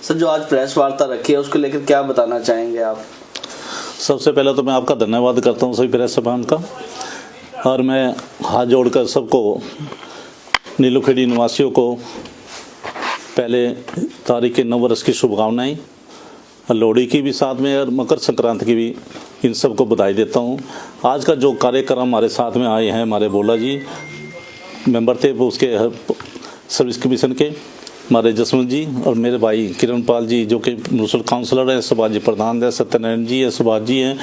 Sir, जो आज press वार्ता रखी है उसको लेकर क्या बताना चाहेंगे आप? सबसे पहले तो मैं आपका धन्यवाद करता हूं सभी प्रेस सभान का, और मैं हाथ जोड़कर सबको, नीलोखेड़ी निवासियों को पहले तारीख के 9 वर्ष की शुभकामनाएं, लोहड़ी की भी साथ में और मकर संक्रांति की भी इन सबको बधाई देता हूं। आज का जो कार्यक्रम हमारे साथ में आए हैं, हमारे भोला जी मेंबर थे उसके सर्विस कमीशन के, हमारे जसवंत जी और मेरे भाई किरण पाल जी जो कि म्यूनसिपल काउंसलर हैं, सुभाष जी प्रधान हैं, सत्यनारायण जी हैं, सुभाष जी हैं,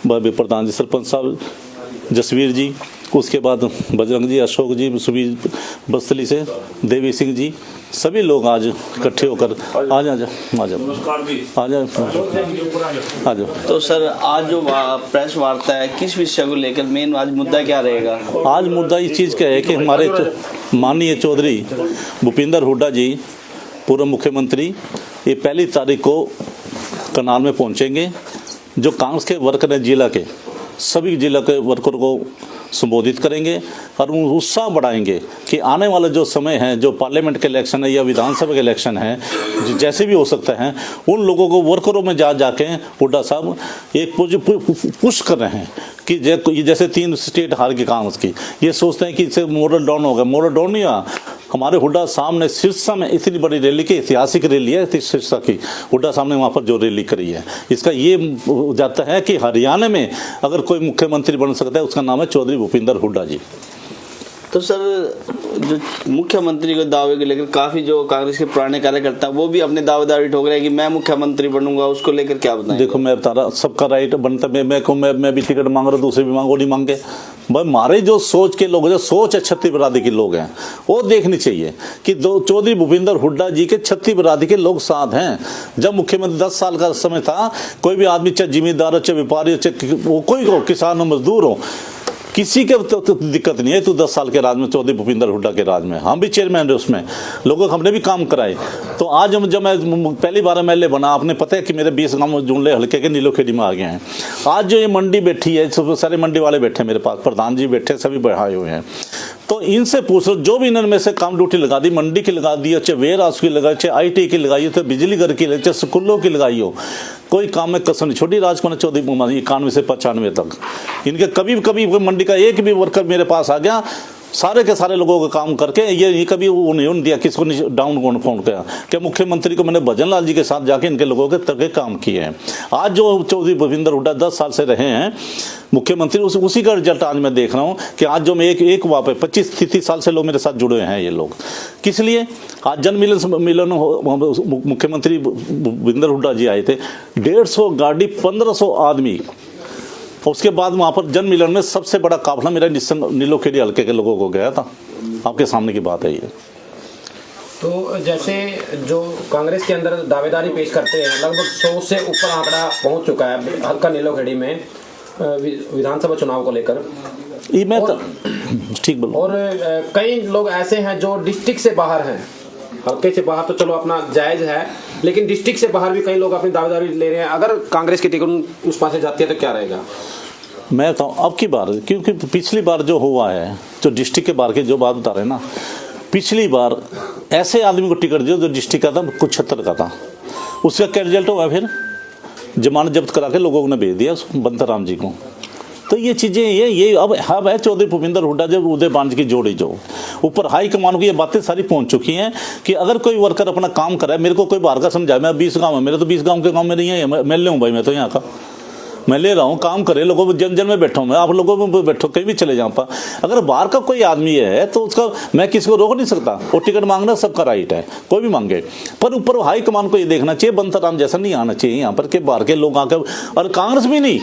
भाभी प्रधान जी, सरपंच साहब जसवीर जी, उसके बाद बजरंग जी, अशोक जी, सुबीर बस्तली से देवी सिंह जी, सभी लोग आज इकट्ठे होकर आ जाओ। तो सर, आज जो प्रेस वार्ता है किस विषय को लेकर, मेन आज मुद्दा क्या रहेगा? आज मुद्दा इस चीज़ का है कि हमारे माननीय चौधरी भूपिंदर हुड्डा जी, पूर्व मुख्यमंत्री, ये 1 तारीख को करनाल में पहुंचेंगे। जो कांग्रेस के वर्कर हैं जिला के, सभी जिला के वर्कर को संबोधित करेंगे और उत्साह बढ़ाएंगे कि आने वाला जो समय है, जो पार्लियामेंट के इलेक्शन है या विधानसभा के इलेक्शन है, जैसे भी हो सकता है, उन लोगों को वर्करों में जाके हुड्डा साहब एक पुश कर रहे हैं कि जैसे 3 स्टेट हार गई कांग्रेस की, ये सोचते हैं कि इससे मॉडल डाउन होगा। मॉडल डाउन नहीं हुआ। हमारे हुड्डा साहब ने सिरसा में इतनी बड़ी रैली की, ऐतिहासिक रैली है सिरसा की, हुड्डा साहब ने वहाँ पर जो रैली करी है, इसका ये जाता है कि हरियाणा में अगर कोई मुख्यमंत्री बन सकता है उसका नाम है चौधरी भूपिंदर हुड्डा जी। तो सर, जो मुख्यमंत्री के दावे को लेकर काफ़ी जो कांग्रेस के पुराने कार्यकर्ता वो भी अपने दावेदारी ठोक रहे हैं कि मैं मुख्यमंत्री बनूंगा, उसको लेकर क्या बताएं? देखो, मैं बता रहा, सबका राइट बनता है, मैं भी टिकट मांग रहा हूँ, दूसरे भी मांगो, नहीं मांगे भाई। हमारे जो सोच के लोग, जो सोच है छत्तीस बरादरी के लोग हैं, वो देखनी चाहिए कि चौधरी भूपिंदर हुड्डा जी के छत्तीस बरादरी के लोग साथ हैं। जब मुख्यमंत्री 10 साल का समय था, कोई भी आदमी, चाहे जिम्मेदार हो, चाहे व्यापारी हो, चाहे कोई हो, किसान हो, मजदूर हो, किसी के तो दिक्कत नहीं है। तो 10 साल के राज में, चौधरी भूपिंदर हुड्डा के राज में हम भी चेयरमैन रहे, उसमें लोगों को हमने भी काम कराए। तो आज जब मैं पहली बार MLA बना, आपने पता है कि मेरे 20 गांव जुड़ले हल्के के नीलोखेड़ी में आ गए हैं। आज जो ये मंडी बैठी है, सारे मंडी वाले बैठे मेरे पास, प्रधान जी बैठे, सभी बढ़ाए हुए हैं। तो इनसे पूछ लो, जो भी इन्होंने से काम ड्यूटी लगा दी, मंडी की लगा दी, चाहे वेयर हाउस की लगाई, चाहे IT की लगाई हो, चाहे बिजली घर की लगाई, चाहे स्कूलों की लगाई हो, कोई काम में कसर नहीं छोटी। राजकुमार चौधरी 91 से 95 तक इनके कभी मंडी का एक भी वर्कर मेरे पास आ गया, सारे के सारे लोगों का काम करके, ये कभी वो नहीं दिया किसको डाउन फोन किया कि मुख्यमंत्री को मैंने भजन लाल जी के साथ जाके इनके लोगों के तक काम किए हैं। आज जो चौधरी भूपिंदर हुड्डा 10 साल से रहे हैं मुख्यमंत्री, उसी का रिजल्ट आज मैं देख रहा हूँ कि आज जो मैं एक वहाँ पे 25-30 साल से लोग मेरे साथ जुड़े हैं। ये लोग किस लिए आज जन मिलन मुख्यमंत्री भूपिंदर हुड्डा जी आए थे, 150 गाड़ी, 1500 आदमी। उसके बाद वहाँ पर जन मिलन में सबसे बड़ा काफिला मेरा नीलोखेड़ी हल्के के लोगों को गया था। आपके सामने की बात है ये। तो जैसे जो कांग्रेस के अंदर दावेदारी पेश करते हैं, लगभग 100 से ऊपर आंकड़ा पहुंच चुका है हल्का नीलोखेड़ी में विधानसभा चुनाव को लेकर। मैं तो ठीक बोलूं, और कई लोग ऐसे हैं जो डिस्ट्रिक्ट से बाहर हैं, हल्के से बाहर तो चलो अपना जायज है, लेकिन डिस्ट्रिक्ट से बाहर भी कई लोग अपनी दावेदारी ले रहे हैं। अगर कांग्रेस की टिकट उस पास से जाती है तो क्या रहेगा? मैं तो अब की बार, क्योंकि पिछली बार जो हुआ है, जो डिस्ट्रिक्ट के बाहर के जो बात बता रहे हैं ना, पिछली बार ऐसे आदमी को टिकट दिया जो डिस्ट्रिक्ट का था, कुछ 76 का था, उसका क्या रिजल्ट हुआ? फिर जमानत जब्त करा के लोगों ने भेज दिया बंताराम जी को। तो ये चीज़ें ये अब है चौधरी भूपिंदर हुड्डा जब उदय बांझ की जोड़ी जो ऊपर हाई कमान को ये बातें सारी पहुंच चुकी हैं कि अगर कोई वर्कर अपना काम कर रहा है, मेरे को कोई बाहर का समझाए, मैं 20 गाँव है, मेरे तो 20 गाँव के गाँव में नहीं है, मैं ले हूँ भाई, मैं तो यहाँ का मैं ले रहा हूँ, काम करे, लोगों को जन में बैठा हूँ मैं, आप लोगों में बैठो, कहीं भी चले जाऊँ पर अगर बाहर का कोई आदमी है तो उसका मैं किसी को रोक नहीं सकता। वो टिकट मांगना सबका राइट है, कोई भी मांगे, पर ऊपर हाई कमान को ये देखना चाहिए, बंताराम जैसा नहीं आना चाहिए यहाँ पर कि बाहर के लोग आकर, और कांग्रेस भी नहीं।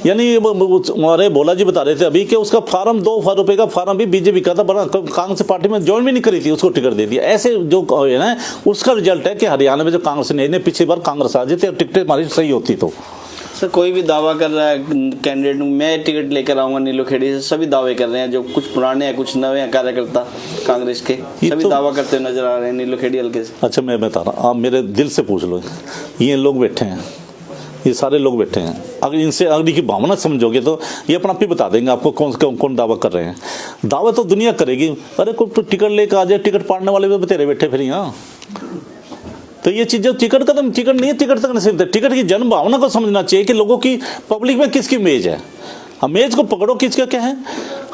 यानी हमारे भोला जी बता रहे थे अभी कि उसका फार्म 2 रुपए का फार्म भी बीजेपी का था, बड़ा कांग्रेस पार्टी में ज्वाइन भी नहीं करी थी, उसको टिकट दे दिया। ऐसे जो है ना, उसका रिजल्ट है कि हरियाणा में जो कांग्रेस ने पिछली बार कांग्रेस आ जाती है, टिकटें हमारी सही होती। तो सर, कोई भी दावा कर रहा है कैंडिडेट मैं टिकट लेकर आऊंगा नीलोखेड़ी से, सभी दावे कर रहे हैं, जो कुछ पुराने हैं कुछ नए हैं कार्यकर्ता कांग्रेस के, सभी तो दावा करते हुए नजर आ रहे हैं नीलोखेड़ी हल्के से। अच्छा, मैं बता रहा हूँ, आप मेरे दिल से पूछ लो, ये लोग बैठे हैं, ये सारे लोग बैठे हैं, अगर इनसे अगली की भावना समझोगे तो ये अपना आप ही बता देंगे आपको कौन दावा कर रहे हैं। दावा तो दुनिया करेगी, अरे कोई टिकट लेकर आ जाए, टिकट पाड़ने वाले भी बतेरे बैठे फिर यहाँ, तो ये चीज़ें टिकट नहीं है, टिकट तक नहीं सकते। टिकट की जन भावना को समझना चाहिए कि लोगों की पब्लिक में किसकी इमेज है, इमेज को पकड़ो किसका क्या है।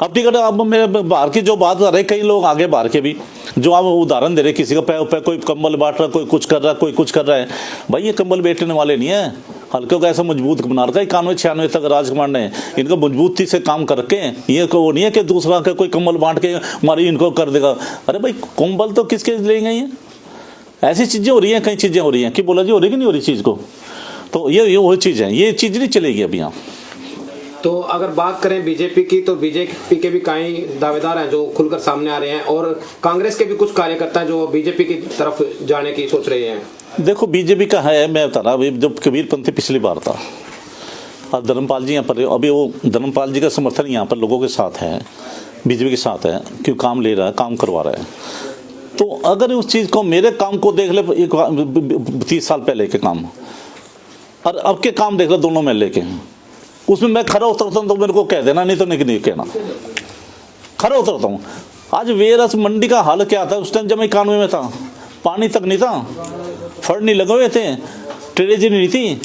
अब टिकट, अब मेरे बाहर की जो बात कर रहे, कई लोग आगे बाहर के भी जो आप उदाहरण दे रहे, किसी का पैर कोई कंबल बांट रहा, कोई कुछ कर रहा, कोई कुछ कर रहा है। भाई ये कंबल बेचने वाले नहीं है, हल्के को ऐसा मजबूत बना रखा है 91-96 तक राजकुमार ने इनको मजबूती से काम करके। ये को नहीं है कि दूसरा का कोई कंबल बांट के हमारी इनको कर देगा। अरे भाई कंबल तो किसके लेंगे, ये ऐसी चीज़ें हो रही हैं, कई चीज़ें हो रही हैं कि बोला जी हो रही कि नहीं हो रही चीज़ को। तो ये वही चीज़ है, ये चीज़ नहीं चलेगी अभी यहाँ। तो अगर बात करें बीजेपी की, तो बीजेपी के भी कई दावेदार हैं जो खुलकर सामने आ रहे हैं, और कांग्रेस के भी कुछ कार्यकर्ता हैं जो बीजेपी की तरफ जाने की सोच रहे हैं। देखो बीजेपी का है, मैं बता रहा, जब कबीरपंथी पिछली बार था और धर्मपाल जी यहाँ पर, अभी वो धर्मपाल जी का समर्थन यहाँ पर लोगों के साथ है, बीजेपी के साथ है, क्यों काम ले रहा है, काम करवा रहा है। तो अगर उस चीज़ को, मेरे काम को देख ले 30 साल पहले के काम और अब के काम देख ले, दोनों में लेके, उसमें मैं खरा उतरता हूँ तो मेरे को कह देना, नहीं तो नहीं कहना, खरा उतरता हूँ। आज वेरस मंडी का हाल क्या था उस टाइम जब मैं 91 में था, पानी तक नहीं था, फंड नहीं लगे हुए थे, ट्रेजरी नहीं थी,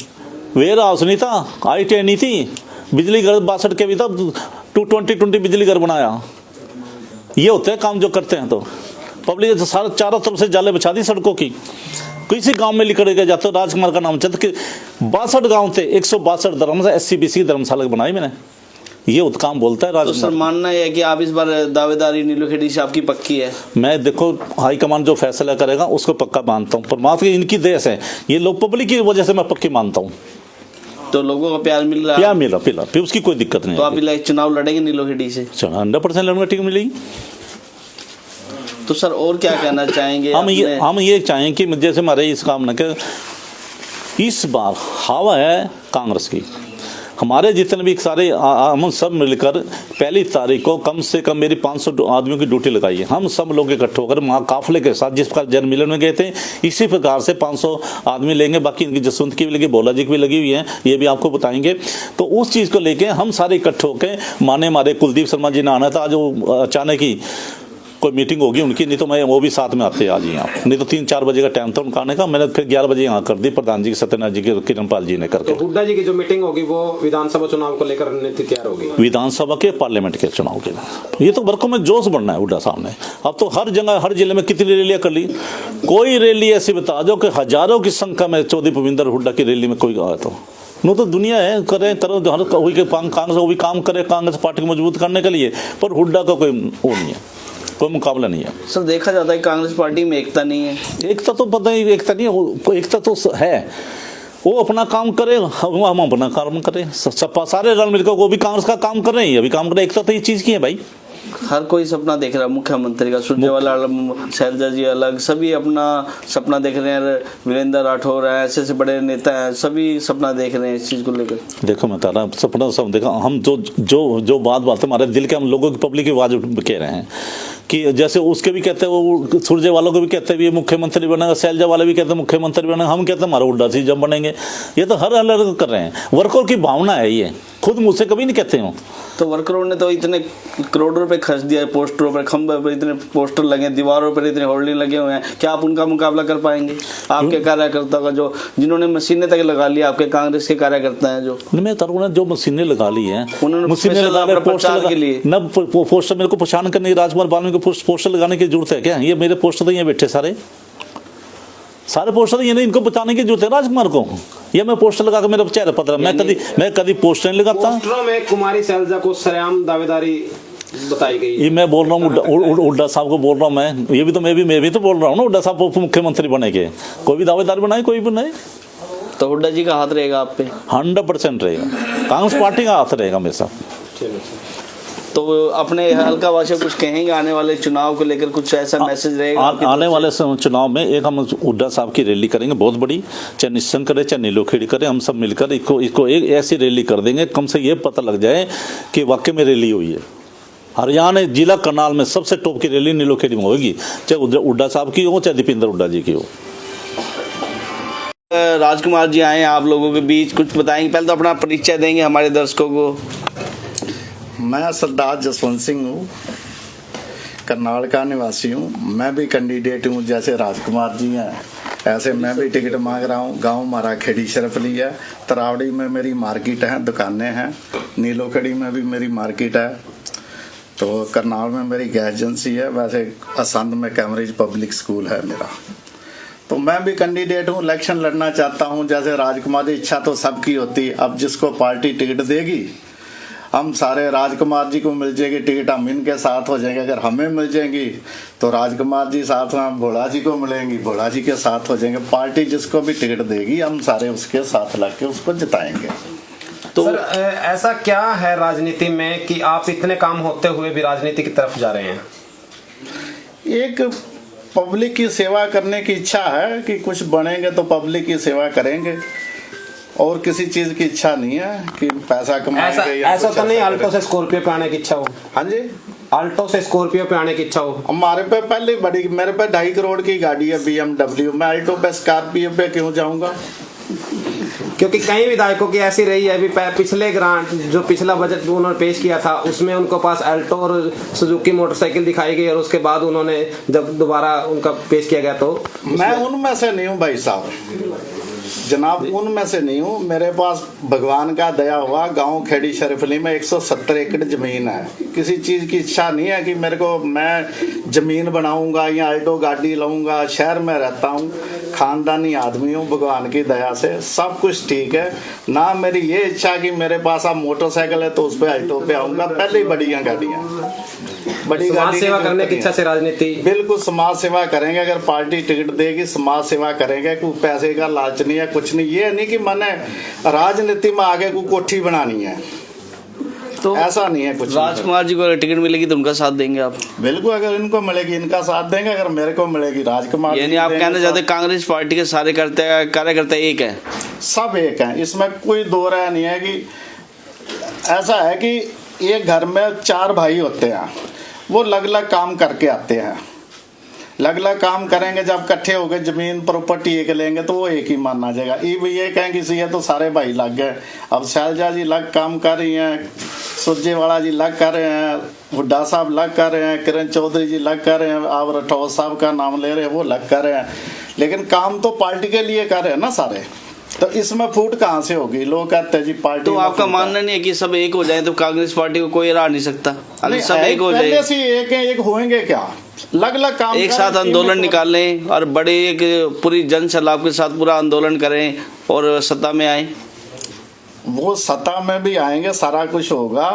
वेयर हाउस नहीं था, ITI नहीं थी, बिजली घर 62 के भी था, 220 बिजली घर बनाया। ये होते हैं काम जो करते हैं। तो पब्लिक सारा चारों तरफ से जाले बिछा दी सड़कों की, किसी गांव में लिखा गया जाता, राजकुमार का नाम चलता कि 62 गांव थे, 162 धर्मशाला SC-BC धर्मशाला बनाई मैंने। ये उत्काम बोलता है राजकुमार। तो सर मानना है कि आप इस बार दावेदारी नीलोखेड़ी से आपकी पक्की है? मैं देखो हाईकमान जो फैसला करेगा उसको पक्का मानता हूँ, परमात्मा की इनकी देश है, ये लोग पब्लिक की वजह से मैं पक्की मानता हूँ। तो लोगों का प्यार मिल रहा है? प्यार मिला फिर उसकी कोई दिक्कत नहीं। तो आप चुनाव लड़ेंगे नीलोखेड़ी से? 100% लड़ूंगा, टिकट मिलेगी। तो सर और क्या कहना चाहेंगे? हम ये चाहें कि जैसे हमारे इस काम न के, इस बार हवा है कांग्रेस की। हमारे जितने भी सारे हम सब मिलकर 1 तारीख को कम से कम मेरी 500 आदमियों की ड्यूटी लगाई है। हम सब लोग इकट्ठे होकर वहाँ काफिले के साथ जिस प्रकार जनमिलन में गए थे, इसी प्रकार से 500 आदमी लेंगे। बाकी इनकी जसवंत की भी लगी, भोला जी की भी लगी हुई है, ये भी आपको बताएंगे। तो उस चीज़ को लेके हम सारे इकट्ठे होकर, माने हमारे कुलदीप शर्मा जी ने आना था, आज वो अचानक ही कोई मीटिंग होगी उनकी, नहीं तो मैं वो भी साथ में आते आज यहाँ, नहीं तो 3-4 बजे का टाइम था उनका आने का। मैंने फिर 11 बजे यहाँ कर दी, प्रधान जी सत्यनारायण जी के, किरणपाल जी ने करके। तो हुड्डा जी की जो मीटिंग होगी वो विधानसभा चुनाव को लेकर रणनीति तैयार होगी, विधानसभा के पार्लियामेंट के चुनाव के। ये तो वर्कों में जोश बढ़ना है हुड्डा साहब ने। अब तो हर जगह, हर जिले में कितनी रैलियां कर ली। कोई रैली ऐसी बता दो कि हजारों की संख्या में चौधरी भूपेंद्र हुड्डा की रैली में कोई आया तो नो, तो दुनिया है, करें करो, हर कोई कांग्रेस वो भी काम करे कांग्रेस पार्टी को मजबूत करने के लिए, पर हुड्डा का कोई वो नहीं है, कोई मुकाबला नहीं है। सर देखा जाता है कांग्रेस पार्टी में एकता नहीं है। एकता तो पता ही, एकता नहीं है, एकता तो है, वो अपना काम करे, हम अपना काम करें, सारे रल मिलकर, वो भी कांग्रेस का काम कर रहे हैं, अभी काम कर रहे हैं। एकता तो ये चीज़ की है भाई। हर कोई सपना देख रहा है मुख्यमंत्री का, सुरजेवाला अलग, शैलजा जी अलग, सभी अपना सपना देख रहे हैं। वीरेंद्र राठौर है, ऐसे ऐसे बड़े नेता हैं, सभी सपना देख रहे हैं इस चीज़ को लेकर। देखो मैं बता रहा हूँ, सपना सब देखा हम, जो बात हमारे दिल के, हम लोगों की पब्लिक की आवाज़ कह रहे हैं कि जैसे उसके भी कहते हैं, वो सुरजे वालों को भी कहते हैं ये मुख्यमंत्री बनेगा, शैलजा वाले भी कहते हैं मुख्यमंत्री बनेगा, हम कहते हैं हमारा हुड्डा सी जब बनेंगे। ये तो हर अलग कर रहे हैं, वर्करों की भावना है, ये खुद मुझसे कभी नहीं कहते हो। तो वर्करों ने तो इतने करोड़ों रुपए खर्च दिया है, पोस्टरों पर, खंभे पर इतने पोस्टर लगे, दीवारों पर इतने होर्डिंग लगे हुए हैं, क्या आप उनका मुकाबला कर पाएंगे? आपके कार्यकर्ता का जो, जिन्होंने मशीनें तक लगा ली, आपके कांग्रेस के कार्यकर्ता हैं जो, मैं तरुण जो मशीनें लगा ली हैं, उन्होंने मशीनें लगा ली, पोस्टर के लिए न पोस्टर मेरे को पहचान करने, राजकुमार बाल्मीकि को पोस्टर लगाने की जरूरत है क्या? ये मेरे पोस्टर तो यहाँ बैठे सारे पोस्टर, ये नहीं, इनको बचाने की जरूरत है राजकुमार को। ये मैं पोस्टर लगा के मेरा चेहरा पता, मैं कभी पोस्टर नहीं लगाता। पोस्टरों में कुमारी शैलजा को सरेआम दावेदारी बताई गई। ये मैं बोल रहा हूँ, हुड्डा साहब को बोल रहा हूँ मैं, ये भी तो मैं भी तो बोल रहा हूँ ना, हुड्डा साहब मुख्यमंत्री बनेंगे, कोई भी दावेदार बनाए, कोई भी बनाए। तो हुड्डा जी का हाथ रहेगा आप पे? 100% रहेगा, कांग्रेस पार्टी का हाथ रहेगा हमेशा। तो अपने हल्का भाषा कुछ कहेंगे आने वाले चुनाव को लेकर, कुछ ऐसा मैसेज रहेगा? आने वाले चुनाव में एक हम हुड्डा साहब की रैली करेंगे बहुत बड़ी, चाहे निश्चन करे चाहे नीलोखेड़ी करे, हम सब मिलकर इसको एक ऐसी रैली कर देंगे, कम से ये पता लग जाए कि वाकई में रैली हुई है। हरियाणा जिला करनाल में सबसे टॉप की रैली नीलोखेड़ी में होगी, चाहे हुड्डा साहब की हो चाहे दीपेंद्र हुड्डा जी की हो। राजकुमार जी आए आप लोगों के बीच, कुछ बताएंगे? पहले तो अपना परिचय देंगे हमारे दर्शकों को। मैं सरदार जसवंत सिंह हूँ, करनाल का निवासी हूँ। मैं भी कैंडिडेट हूँ, जैसे राजकुमार जी हैं ऐसे मैं भी टिकट मांग रहा हूँ। गांव हमारा खेड़ी शरफली है, तरावड़ी में मेरी मार्केट है, दुकानें हैं, नीलोखड़ी में भी मेरी मार्केट है, तो करनाल में मेरी गैस एजेंसी है, वैसे असंध में कैम्ब्रिज पब्लिक स्कूल है मेरा। तो मैं भी कैंडिडेट हूँ, इलेक्शन लड़ना चाहता हूँ। जैसे राजकुमार जी, इच्छा तो सबकी होती, अब जिसको पार्टी टिकट देगी, हम सारे राजकुमार जी को मिल जाएगी टिकट, हम इनके साथ हो जाएंगे। अगर हमें मिल जाएंगी तो राजकुमार जी साथ में भोला जी को मिलेंगी, भोला जी के साथ हो जाएंगे। पार्टी जिसको भी टिकट देगी हम सारे उसके साथ लग के उसको जिताएंगे। तो सर, ऐसा क्या है राजनीति में कि आप इतने काम होते हुए भी राजनीति की तरफ जा रहे हैं? एक पब्लिक की सेवा करने की इच्छा है कि कुछ बनेंगे तो पब्लिक की सेवा करेंगे, और किसी चीज की इच्छा नहीं है कि पैसा कमाएंगे। ऐसा तो नहीं अल्टो से स्कॉर्पियो पे आने की इच्छा हो? हाँ जी, अल्टो से स्कॉर्पियो पे आने की इच्छा हो? हमारे पे पहले बड़ी, मेरे पे 2.5 करोड़ की गाड़ी है BMW, मैं अल्टो पे स्कॉर्पियो पे क्यों जाऊंगा? क्योंकि कई विधायकों की ऐसी रही है, अभी पिछले ग्रांट जो पिछला बजट उन्होंने पेश किया था उसमें उनको पास अल्टो और सुजुकी मोटरसाइकिल दिखाई गई, और उसके बाद उन्होंने जब दोबारा उनका पेश किया गया तो मैं उनमें से नहीं हूँ भाई साहब, जनाब, उनमें से नहीं हूँ। मेरे पास भगवान का दया हुआ, गांव खेड़ी शरीफली में 170 एकड़ जमीन है। किसी चीज़ की इच्छा नहीं है कि मेरे को मैं जमीन बनाऊंगा या अल्टो गाड़ी लाऊंगा। शहर में रहता हूँ, खानदानी आदमी हूँ, भगवान की दया से सब कुछ ठीक है। ना मेरी ये इच्छा कि मेरे पास अब मोटरसाइकिल है तो उस पर अल्टो पे आऊंगा, पहले ही बढ़िया गाड़ियाँ, बड़ी समाज सेवा करने की इच्छा से राजनीति। बिल्कुल समाज सेवा करेंगे, अगर पार्टी टिकट देगी समाज सेवा करेंगे। कोई पैसे का लालच नहीं है, कुछ नहीं। ये नहीं कि मैंने राजनीति में आगे कोई कोठी बनानी है, तो ऐसा नहीं है कुछ। राजकुमार जी को अगर टिकट मिलेगी तो उनका साथ देंगे आप? बिल्कुल, अगर इनको मिलेगी इनका साथ देंगे, अगर मेरे को मिलेगी राजकुमार। यानी आप कहना चाहते कांग्रेस पार्टी के सारे कार्यकर्ता एक है? सब एक है, इसमें कोई दो राय नहीं है। कि ऐसा है कि एक घर में 4 भाई होते हैं, वो अलग अलग काम करके आते हैं, अलग अलग काम करेंगे। जब इकट्ठे हो गए जमीन प्रॉपर्टी एक लेंगे तो वो एक ही माना जाएगा। ये कहेंगे किसी है तो सारे भाई लग गए। अब शैलजा जी अलग काम कर रही हैं, सुरजेवाला जी अलग कर रहे हैं, हुड्डा साहब अलग कर रहे हैं, किरण चौधरी जी अलग कर रहे हैं, आप राठौर साहब का नाम ले रहे हैं, वो अलग कर रहे हैं, लेकिन काम तो पार्टी के लिए कर रहे हैं ना सारे। तो इसमें फूट कहाँ से होगी? लोग कहते हैं जी पार्टी। तो आपका मानना नहीं है कि सब एक हो जाए तो कांग्रेस पार्टी को कोई हरा नहीं सकता? अगर सब एक हो जाए, एक होंगे क्या? अलग अलग काम एक साथ आंदोलन निकालें और बड़े एक पूरी जन सलाब के साथ पूरा आंदोलन करें और सत्ता में आए। वो सत्ता में भी आएंगे, सारा कुछ होगा,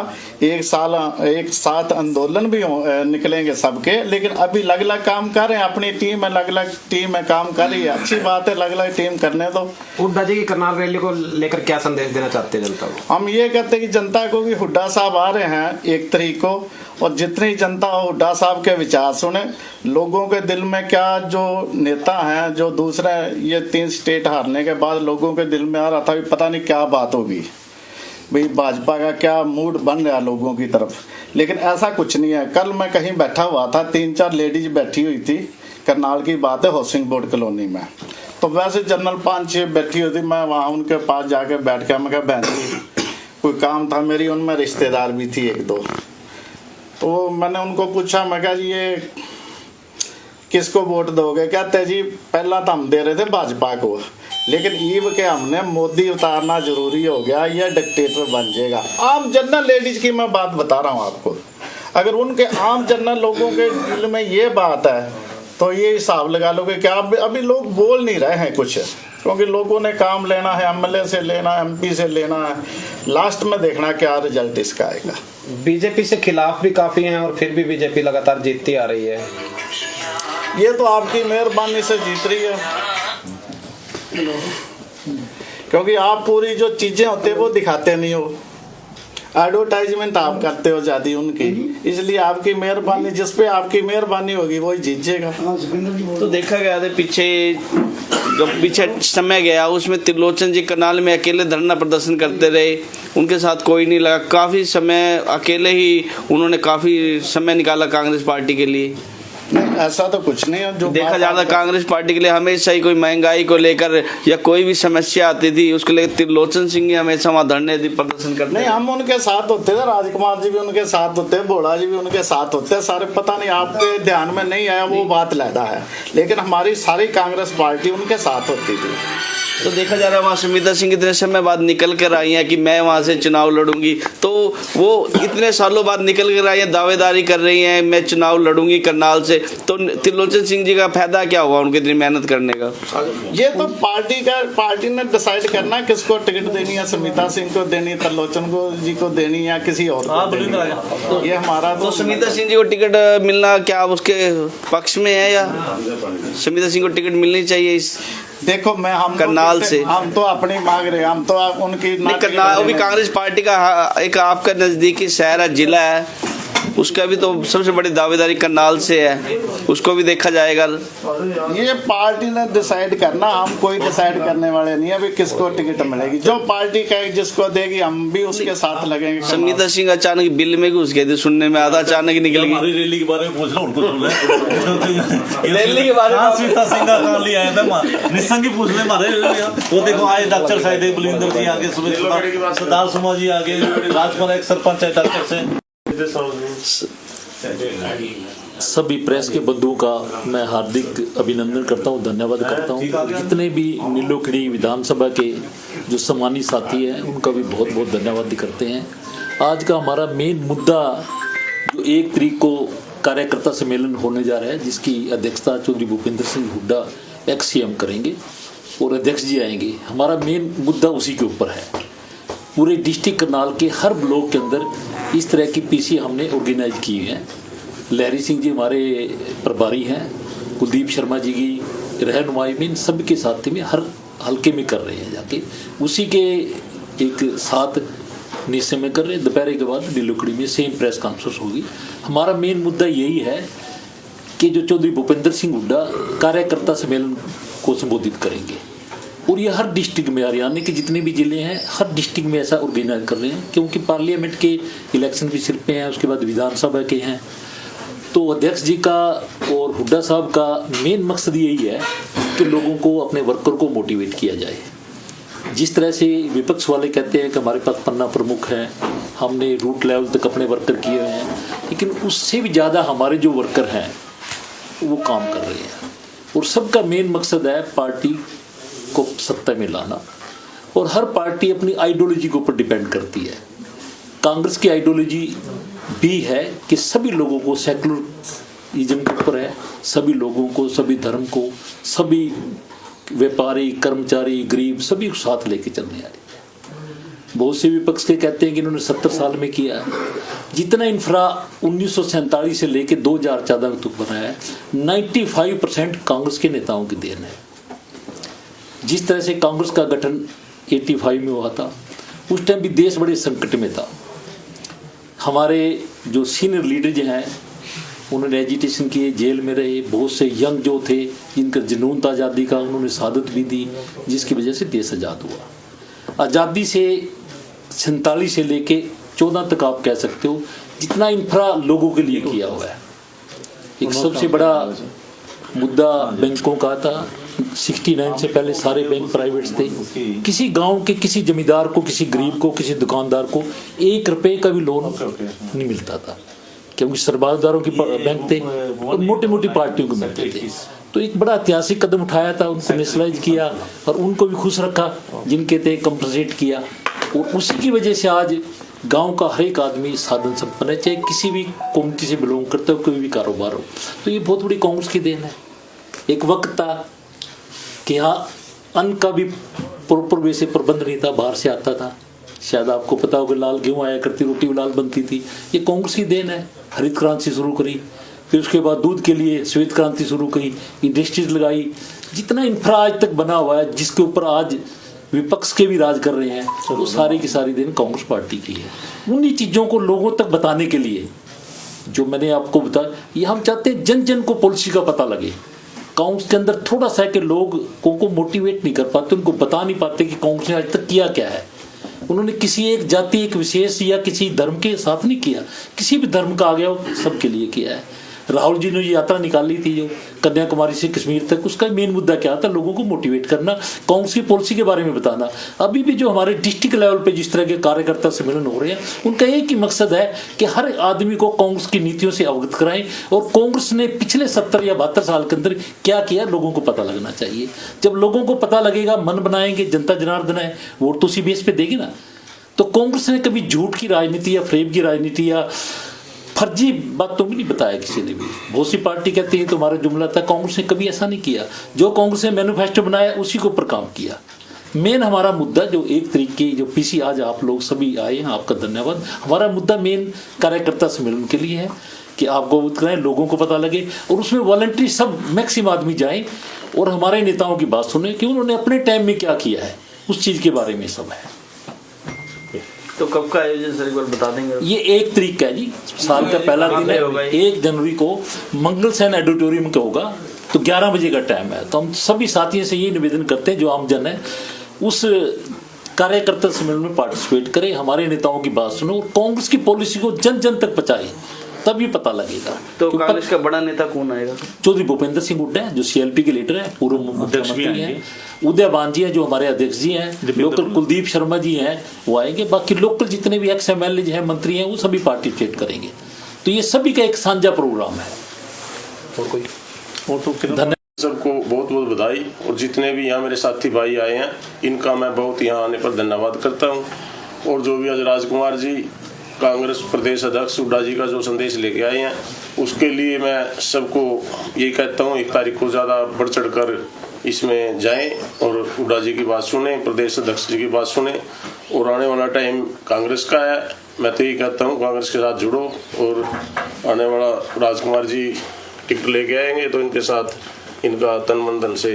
एक साथ आंदोलन भी निकलेंगे सबके, लेकिन अभी अलग अलग काम कर रहे हैं। अपनी टीम अलग अलग टीम में काम कर रही है, अच्छी बात है, अलग अलग टीम करने दो। हुड्डा जी की करनाल रैली को लेकर क्या संदेश देना चाहते हैं जनता को? हम ये कहते हैं कि जनता को कि हुड्डा साहब आ रहे हैं 1 तारीख को, और जितनी जनता हुड्डा साहब के विचार सुने, लोगों के दिल में क्या, जो नेता हैं जो दूसरे ये 3 स्टेट हारने के बाद लोगों के दिल में आ रहा था पता नहीं क्या बात होगी भाई, भाजपा का क्या मूड बन रहा लोगों की तरफ, लेकिन ऐसा कुछ नहीं है। कल मैं कहीं बैठा हुआ था, 3-4 लेडीज बैठी हुई थी, करनाल की बात है, हाउसिंग बोर्ड कॉलोनी में, तो वैसे जनरल 5-6 बैठी हुई थी। मैं वहाँ उनके पास जाके बैठ के मैं कहा बहन जी कोई काम था मेरी, उनमें रिश्तेदार भी थी 1-2, तो मैंने उनको पूछा, मैं कहा जी ये किसको वोट दोगे? कहते जी पहला तो हम दे रहे थे भाजपा को, लेकिन ईव के हमने मोदी उतारना जरूरी हो गया, यह डिक्टेटर बन जाएगा। आम जनरल लेडीज की मैं बात बता रहा हूँ आपको, अगर उनके आम जनरल लोगों के दिल में ये बात है तो ये हिसाब लगा लो कि क्या अभी लोग बोल नहीं रहे हैं कुछ, क्योंकि लोगों ने काम लेना है, MLA से लेना है, MP से लेना है, लास्ट में देखना क्या रिजल्ट इसका आएगा। बीजेपी से खिलाफ भी काफी हैं और फिर भी बीजेपी लगातार जीतती आ रही है। ये तो आपकी मेहरबानी से जीत रही है, क्योंकि आप पूरी जो चीजें होते हैं वो दिखाते नहीं हो, एडवर्टाइजमेंट आप करते हो ज्यादा उनकी, इसलिए आपकी मेहरबानी, जिस पे आपकी मेहरबानी होगी वही जीतेगा। तो देखा गया था पीछे समय गया उसमें त्रिलोचन जी करनाल में अकेले धरना प्रदर्शन करते रहे, उनके साथ कोई नहीं लगा, काफ़ी समय अकेले ही उन्होंने काफ़ी समय निकाला कांग्रेस पार्टी के लिए। ऐसा तो कुछ नहीं है। जो देखा जाता कांग्रेस पार्टी के लिए हमेशा ही कोई महंगाई को लेकर या कोई भी समस्या आती थी उसके लिए त्रिलोचन सिंह ही हमेशा वहाँ धरने प्रदर्शन करते नहीं, हम उनके साथ होते थे, राजकुमार जी भी उनके साथ होते, भोला जी भी उनके साथ होते सारे। पता नहीं आपके ध्यान में नहीं आया, वो बात लहदा है, लेकिन हमारी सारी कांग्रेस पार्टी उनके साथ होती थी। तो देखा जा रहा है वहाँ सुमित्रा सिंह इतने समय बाद निकल कर आई हैं कि मैं वहाँ से चुनाव लड़ूंगी, तो वो इतने सालों बाद निकल कर आई हैं, दावेदारी कर रही हैं मैं चुनाव लड़ूंगी करनाल से। तो त्रिलोचन सिंह जी का फायदा क्या हुआ उनकी इतनी मेहनत करने का? ये तो पार्टी ने डिसाइड करना किसको टिकट देनी है, सुमित्रा सिंह को देनी, त्रिलोचन को जी को देनी या किसी और को देनी। तो ये हमारा तो सुमित्रा सिंह जी को टिकट मिलना क्या उसके पक्ष में है या सुमित्रा सिंह को टिकट मिलनी चाहिए? इस देखो हम करनाल से हम तो अपनी मांग रहे, हम तो उनकी करनाल वो भी कांग्रेस पार्टी का एक आपका नजदीकी शहर है, जिला है, उसका भी तो सबसे बड़ी दावेदारी करनाल से है, उसको भी देखा जाएगा। ये पार्टी ने डिसाइड करना, हम कोई डिसाइड करने वाले नहीं है अभी किसको टिकट मिलेगी। जो पार्टी कहे जिसको देगी हम भी उसके साथ लगेंगे। सुमित्रा सिंह अचानक बिल में घुस गए थे, सुनने में आधा अचानक निकल गई। रैली के बारे में पूछ रहा हूँ, उनको रैली के बारे में सुमित्रा सिंह का कहाँ ले आया था, निसंग ही पूछने मारे। वो देखो आए डॉक्टर साहब बलिंदर जी आगे, सरदार सुमा जी आगे, राजकुमार एक सरपंच है डॉक्टर से। सभी प्रेस के बंधुओं का मैं हार्दिक अभिनंदन करता हूं, धन्यवाद करता हूं। जितने भी नीलोखड़ी विधानसभा के जो सम्मानित साथी हैं उनका भी बहुत बहुत धन्यवाद करते हैं। आज का हमारा मेन मुद्दा जो 1 तारीख को कार्यकर्ता सम्मेलन होने जा रहा है, जिसकी अध्यक्षता चौधरी भूपेंद्र सिंह हुड्डा एक्स सीएम करेंगे और अध्यक्ष जी आएंगे। हमारा मेन मुद्दा उसी के ऊपर है। पूरे डिस्ट्रिक्ट करनाल के हर ब्लॉक के अंदर इस तरह की पीसी हमने ऑर्गेनाइज की है। लहरी सिंह जी हमारे प्रभारी हैं, कुलदीप शर्मा जी की रहनुमाई में इन सब के साथ में हर हल्के में कर रहे हैं जाके, उसी के एक साथ निश्चय में कर रहे हैं। दोपहर के बाद नीलोखड़ी में सेम प्रेस कॉन्फ्रेंस होगी। हमारा मेन मुद्दा यही है कि जो चौधरी भूपेंद्र सिंह हुड्डा कार्यकर्ता सम्मेलन को संबोधित करेंगे और ये हर डिस्ट्रिक्ट में, हरियाणा के जितने भी जिले हैं हर डिस्ट्रिक्ट में ऐसा ऑर्गेनाइज कर रहे हैं, क्योंकि पार्लियामेंट के इलेक्शन भी सिर पे हैं, उसके बाद विधानसभा के हैं। तो अध्यक्ष जी का और हुड्डा साहब का मेन मकसद यही है कि लोगों को, अपने वर्कर को मोटिवेट किया जाए। जिस तरह से विपक्ष वाले कहते हैं कि हमारे पास पन्ना प्रमुख है, हमने रूट लेवल तक अपने वर्कर किए हुए हैं, लेकिन उससे भी ज़्यादा हमारे जो वर्कर हैं वो काम कर रहे हैं और सबका मेन मकसद है पार्टी को सत्ता में लाना। और हर पार्टी अपनी आइडियोलॉजी के ऊपर डिपेंड करती है। कांग्रेस की आइडियोलॉजी भी है कि सभी लोगों को सेकुलरिज्म के ऊपर है, सभी लोगों को, सभी धर्म को, सभी व्यापारी, कर्मचारी, गरीब सभी को साथ लेके चलने आ रही है। बहुत से विपक्ष के कहते हैं कि इन्होंने 70 साल में किया है। जितना इंफ्रा 1947 से लेके 2014 तक बनाया है, 95% कांग्रेस के नेताओं की देन है। जिस तरह से कांग्रेस का गठन 85 में हुआ था, उस टाइम भी देश बड़े संकट में था। हमारे जो सीनियर लीडर हैं उन्होंने एजिटेशन किए, जेल में रहे। बहुत से यंग जो थे जिनका जुनून था आज़ादी का, उन्होंने शहादत भी दी, जिसकी वजह से देश आज़ाद हुआ। आज़ादी से 47 से लेके 14 तक आप कह सकते हो जितना इंफ्रा लोगों के लिए किया हुआ है। एक सबसे बड़ा मुद्दा बैंकों का था। 69 से पहले सारे बैंक प्राइवेट थे। किसी गांव के किसी जमींदार को, किसी गरीब को, किसी दुकानदार को 1 रुपए का भी लोन नहीं मिलता था, क्योंकि सरमादारों की बैंक थे और मोटी मोटी पार्टियों को मिलते थे। तो एक बड़ा ऐतिहासिक कदम उठाया था, उनको नेशनलाइज किया और उनको भी खुश रखा जिनके थे, कंपनसेट किया। और उसी की वजह से आज गांव का हर एक आदमी साधन संपन्न है, चाहे किसी भी कम्युनिटी से बिलोंग करता हो, कोई भी कारोबार हो। तो ये बहुत बड़ी कांग्रेस की देन है। एक वक्त था कि यहाँ अन्न का भी प्रॉपर वे से प्रबंध नहीं था, बाहर से आता था। शायद आपको पता होगा लाल गेहूँ आया करती, रोटी भी लाल बनती थी। ये कांग्रेस की देन है। हरित क्रांति शुरू करी, फिर उसके बाद दूध के लिए श्वेत क्रांति शुरू करी, इंडस्ट्रीज लगाई। जितना इंफ्रा आज तक बना हुआ है, जिसके ऊपर आज विपक्ष के भी राज कर रहे हैं, वो सारी की सारी देन कांग्रेस पार्टी की है। उन्हीं चीज़ों को लोगों तक बताने के लिए जो मैंने आपको बताया, ये हम चाहते हैं जन जन को पॉलिसी का पता लगे। कांग्रेस के अंदर थोड़ा सा कि लोगों को मोटिवेट नहीं कर पाते, उनको बता नहीं पाते कि कांग्रेस ने आज तक किया क्या है। उन्होंने किसी एक जाति, एक विशेष या किसी धर्म के साथ नहीं किया, किसी भी धर्म का आ गया हो सबके लिए किया है। राहुल जी ने जो यात्रा निकाली थी जो कन्याकुमारी से कश्मीर तक, उसका मेन मुद्दा क्या था? लोगों को मोटिवेट करना, कांग्रेस की पॉलिसी के बारे में बताना। अभी भी जो हमारे डिस्ट्रिक्ट लेवल पे जिस तरह के कार्यकर्ता सम्मेलन हो रहे हैं, उनका एक ही मकसद है कि हर आदमी को कांग्रेस की नीतियों से अवगत कराएं और कांग्रेस ने पिछले 70 या 72 साल के अंदर क्या किया लोगों को पता लगना चाहिए। जब लोगों को पता लगेगा, मन बनाएंगे, जनता जनार्दन है वोट तो उसी बेस पे देगी ना। तो कांग्रेस ने कभी झूठ की राजनीति या फ्रेब की राजनीति या फर्जी बातों में नहीं बताया किसी ने भी। बहुत सी पार्टी कहती है तुम्हारा जुमला था, कांग्रेस ने कभी ऐसा नहीं किया। जो कांग्रेस ने मैनिफेस्टो बनाया उसी के ऊपर काम किया। मेन हमारा मुद्दा जो एक तरीके जो पीसी आज आप लोग सभी आए हैं, आपका धन्यवाद। हमारा मुद्दा मेन कार्यकर्ता सम्मेलन के लिए है कि आपको अवगत कराएं, लोगों को पता लगे और उसमें वॉलंटरी सब मैक्सिमम आदमी जाए और हमारे नेताओं की बात सुने कि उन्होंने अपने टाइम में क्या किया है, उस चीज़ के बारे में सब है। तो कब का आयोजन सर एक बार बता देंगे? ये 1 तारीख का है जी, साल का पहला दिन है। 1 जनवरी को मंगल सेन ऑडिटोरियम का होगा, तो 11 बजे का टाइम है। तो हम सभी साथियों से ये निवेदन करते हैं जो आम जन है उस कार्यकर्ता सम्मेलन में पार्टिसिपेट करें, हमारे नेताओं की बात सुनो और कांग्रेस की पॉलिसी को जन जन तक पहुंचाए, तभी पता लगेगा। तो कांग्रेस का बड़ा नेता कौन आएगा? चौधरी भूपेंद्र सिंह हुड्डा है जो सीएलपी के लीडर है, पूर्व मुख्यमंत्री हैं। उदयबान जी हैं जो हमारे अध्यक्ष जी हैं। लोकल कुलदीप शर्मा जी हैं वो आएंगे। बाकी लोकल जितने भी एक्स एमएलए हैं, मंत्री हैं, वो सभी पार्टिसिपेट करेंगे। तो ये सभी का एक साझा प्रोग्राम है। और कोई और तो धन्यवाद सबको बहुत बहुत बधाई। और जितने भी यहाँ मेरे साथी भाई आए हैं इनका मैं बहुत यहाँ आने पर धन्यवाद करता हूँ। और जो भी आज राजकुमार जी कांग्रेस प्रदेश अध्यक्ष हुड्डा जी का जो संदेश लेके आए हैं उसके लिए मैं सबको यही कहता हूँ 1 तारीख को ज़्यादा बढ़ चढ़ कर इसमें जाएं और हुड्डा जी की बात सुने, प्रदेश अध्यक्ष जी की बात सुने। और आने वाला टाइम कांग्रेस का है, मैं तो यही कहता हूँ कांग्रेस के साथ जुड़ो। और आने वाला राजकुमार जी टिकट लेके आएंगे तो इनके साथ इनका तन मन धन से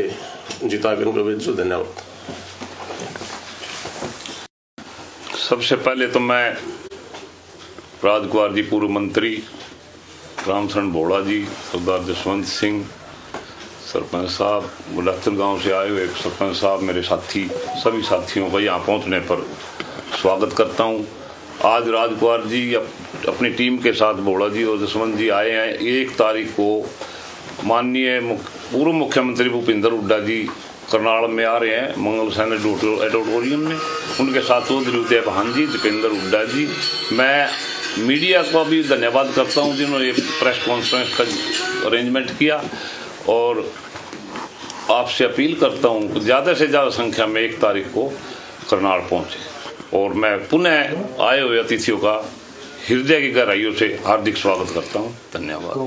जिता कर उनको भेजो। धन्यवाद। सबसे पहले तो मैं राजकुमार जी, पूर्व मंत्री रामशरण भोड़ा जी, सरदार जसवंत सिंह, सरपंच साहब, मुलख्तर गांव से आए हुए सरपंच साहब, मेरे साथी, सभी साथियों का यहाँ पहुँचने पर स्वागत करता हूँ। आज राजकुमार जी अपनी टीम के साथ भोड़ा जी और जसवंत जी आए हैं। 1 तारीख को माननीय पूर्व मुख्यमंत्री भूपेंद्र हुड्डा जी करनाल में आ रहे हैं, मंगल सेन ऑडिटोरियम में। उनके साथ चौधरी उदयभान जी, दीपेंद्र हुड्डा जी। मैं मीडिया को भी धन्यवाद करता हूं जिन्होंने प्रेस कॉन्फ्रेंस का अरेंजमेंट किया। और आपसे अपील करता हूं कि ज़्यादा से ज़्यादा संख्या में 1 तारीख को करनाल पहुंचे। और मैं पुनः आए हुए अतिथियों का हृदय की गहराइयों से हार्दिक स्वागत करता हूं। धन्यवाद।